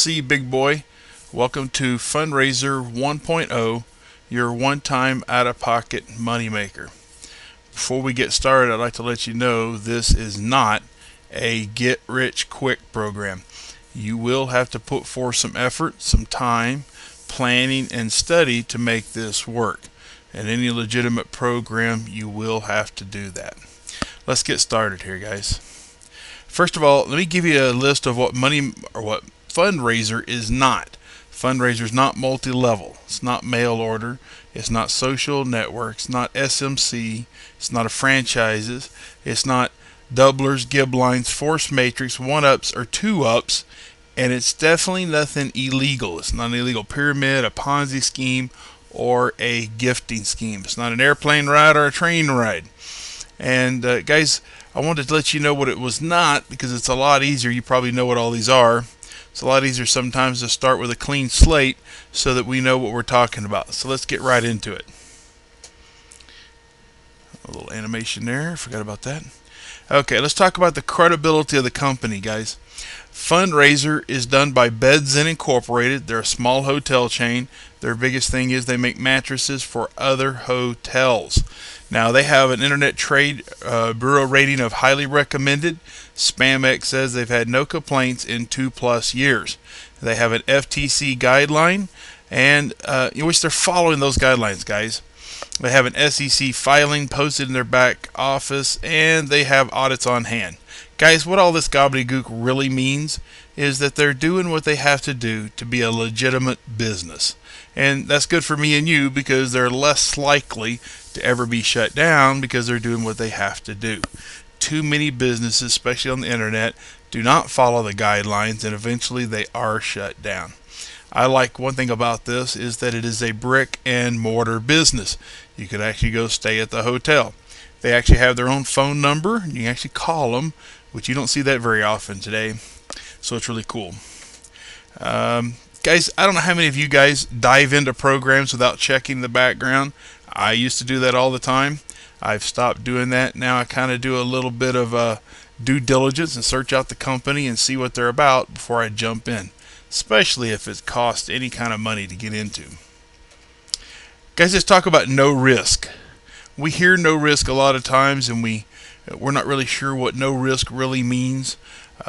see you, big boy. Welcome to Fundraiser 1.0, your one-time out-of-pocket moneymaker. Before we get started, I'd like to let you know this is not a get-rich-quick program. You will have to put forth some effort, some time, planning, and study to make this work. In any legitimate program, you will have to do that. Let's get started here, guys. First of all, let me give you a list of what fundraiser is not. Fundraiser is not multi-level. It's not mail order. It's not social networks. It's not SMC. It's not a franchises. It's not doublers, gib lines, force matrix, one-ups, or two-ups. And it's definitely nothing illegal. It's not an illegal pyramid, a Ponzi scheme, or a gifting scheme. It's not an airplane ride or a train ride. And guys, I wanted to let you know what it was not, because it's a lot easier. You probably know what all these are. It's a lot easier sometimes to start with a clean slate so that we know what we're talking about. So let's get right into it. A little animation there. Forgot about that. Okay, let's talk about the credibility of the company, guys. Fundraiser is done by Beds Inn Incorporated. They're a small hotel chain. Their biggest thing is they make mattresses for other hotels. Now, they have an Internet Trade Bureau rating of highly recommended. SpamX says they've had no complaints in 2+ years. They have an FTC guideline, and which they're following those guidelines, guys. They have an SEC filing posted in their back office, and they have audits on hand. Guys, what all this gobbledygook really means is that they're doing what they have to do to be a legitimate business. And that's good for me and you, because they're less likely to ever be shut down because they're doing what they have to do. Too many businesses, especially on the internet, do not follow the guidelines, and eventually they are shut down. I like one thing about this is that it is a brick and mortar business. You could actually go stay at the hotel. They actually have their own phone number. You can actually call them, which you don't see that very often today. So it's really cool. Guys, I don't know how many of you guys dive into programs without checking the background. I used to do that all the time. I've stopped doing that. Now I kind of do a little bit of due diligence and search out the company and see what they're about before I jump in, especially if it costs any kind of money to get into. Guys, let's talk about no risk. We hear no risk a lot of times, and we're not really sure what no risk really means.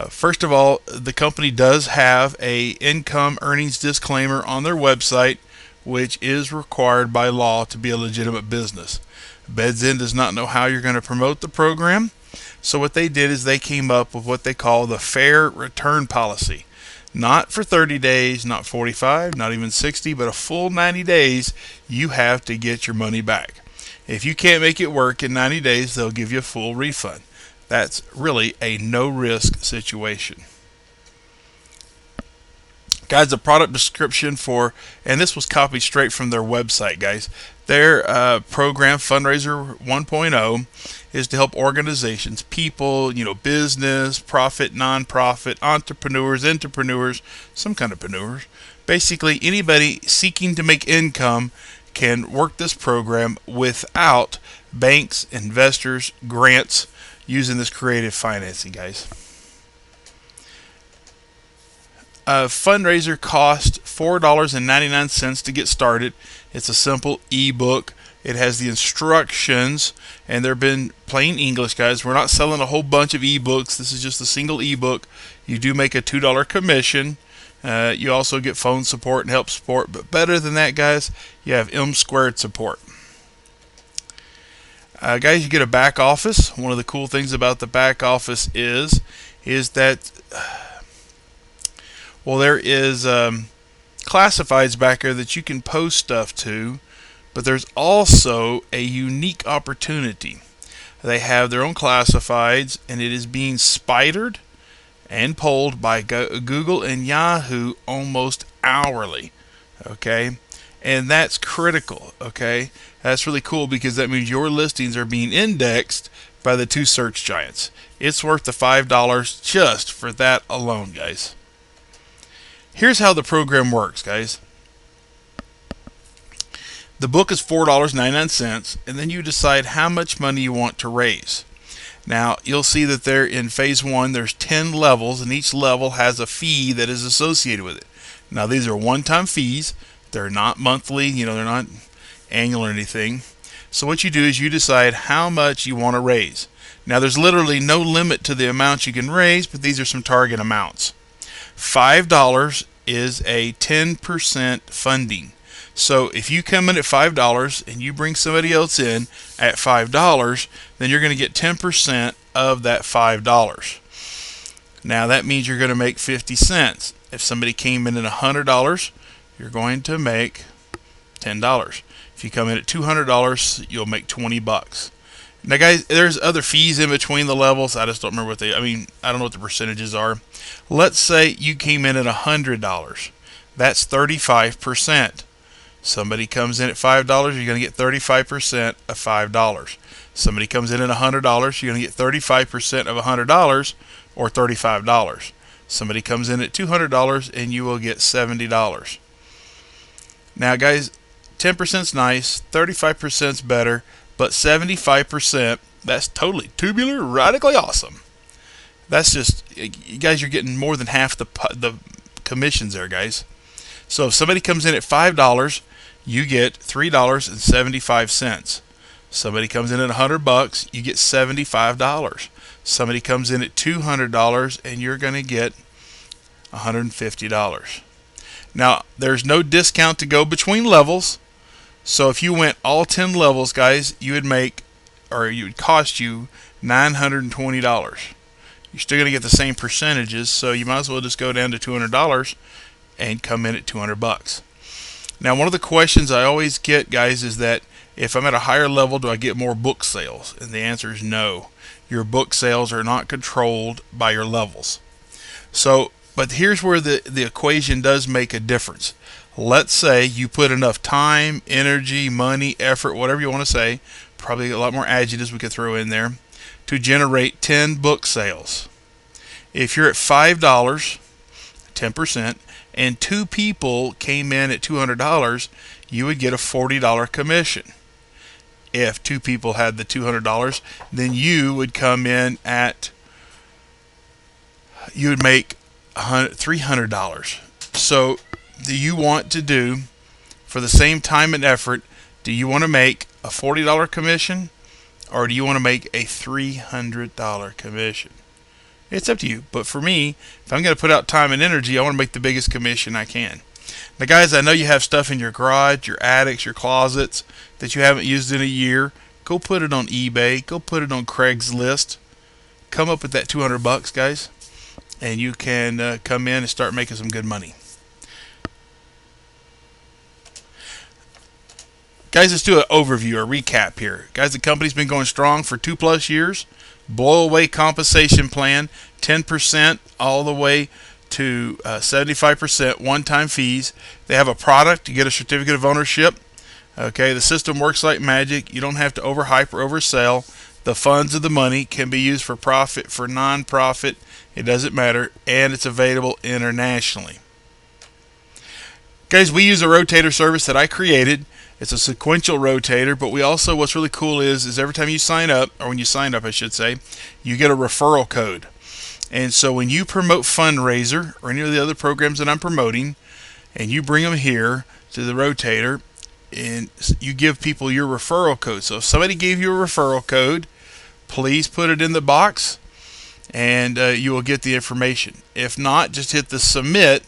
First of all, the company does have a income earnings disclaimer on their website, which is required by law to be a legitimate business. Beds Inn does not know how you're going to promote the program, so what they did is they came up with what they call the fair return policy. Not for 30 days, not 45, not even 60, but a full 90 days, you have to get your money back. If you can't make it work in 90 days, they'll give you a full refund. That's really a no-risk situation. Guys, the product description and this was copied straight from their website, guys. Their program, Fundraiser 1.0, is to help organizations, people, business, profit, non-profit, entrepreneurs, some kind of preneurs. Basically, anybody seeking to make income can work this program without banks, investors, grants, using this creative financing, guys. Fundraiser costs $4.99 to get started. It's a simple ebook. It has the instructions, and they've been plain English, guys. We're not selling a whole bunch of ebooks. This is just a single ebook. You do make a $2 commission. You also get phone support and help support, but better than that, guys, you have M² support. Guys, you get a back office. One of the cool things about the back office is that there is classifieds back there that you can post stuff to, but there's also a unique opportunity. They have their own classifieds, and it is being spidered and polled by Google and Yahoo almost hourly. Okay, and that's critical. Okay, that's really cool, because that means your listings are being indexed by the two search giants. It's worth the $5 just for that alone, guys. Here's how the program works, guys. The book is $4.99, and then you decide how much money you want to raise. Now you'll see that there in phase 1 there's 10 levels, and each level has a fee that is associated with it. Now these are one-time fees. They're not monthly, they're not annual or anything. So what you do is you decide how much you want to raise. Now there's literally no limit to the amount you can raise, but these are some target amounts. $5 is a 10% funding. So if you come in at $5 and you bring somebody else in at $5, then you're going to get 10% of that $5. Now that means you're going to make 50 cents. If somebody came in at $100, you're going to make $10. If you come in at $200, you'll make 20 bucks. Now guys, there's other fees in between the levels. I just don't remember what I don't know what the percentages are. Let's say you came in at $100. That's 35%. Somebody comes in at $5, you're going to get 35% of $5. Somebody comes in at $100, you're going to get 35% of $100, or $35. Somebody comes in at $200 and you will get $70. Now guys, 10% is nice, 35% is better, but 75%, that's totally tubular, radically awesome. That's just, you guys, you're getting more than half the commissions there, guys. So if somebody comes in at $5, you get $3.75. Somebody comes in at $100, you get $75. Somebody comes in at $200 and you're going to get $150. Now, there's no discount to go between levels. So if you went all 10 levels, guys, it would cost you $920. You're still going to get the same percentages, so you might as well just go down to $200 and come in at 200 bucks. Now, one of the questions I always get, guys, is that if I'm at a higher level, do I get more book sales? And the answer is no. Your book sales are not controlled by your levels. So, but here's where the equation does make a difference. Let's say you put enough time, energy, money, effort, whatever you want to say, probably a lot more adjectives we could throw in there, to generate 10 book sales. If you're at $5, 10%, and 2 people came in at $200, you would get a $40 commission. If 2 people had the $200, then you would come in at, you would make $300. So do you want to do, for the same time and effort, do you want to make a $40 commission, or do you want to make a $300 commission? It's up to you. But for me, if I'm going to put out time and energy, I want to make the biggest commission I can. Now guys, I know you have stuff in your garage, your attics, your closets that you haven't used in a year. Go put it on eBay. Go put it on Craigslist. Come up with that 200 bucks, guys, and you can come in and start making some good money. Guys, let's do an overview, a recap here. Guys, the company's been going strong for 2+ years. Blow away compensation plan, 10% all the way to 75% one-time fees. They have a product. You get a certificate of ownership. Okay, the system works like magic. You don't have to overhype or oversell. The funds of the money can be used for profit, for non-profit. It doesn't matter, and it's available internationally. Guys, we use a rotator service that I created. It's a sequential rotator, but we also, what's really cool is every time you sign up, or when you sign up I should say, you get a referral code. And so when you promote Fundraiser or any of the other programs that I'm promoting, and you bring them here to the rotator, and you give people your referral code. So if somebody gave you a referral code, please put it in the box and you will get the information. If not, just hit the submit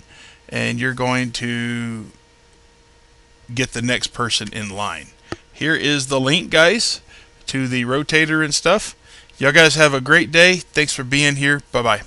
and you're going to get the next person in line. Here is the link, guys, to the rotator and stuff. Y'all guys have a great day. Thanks for being here. Bye-bye.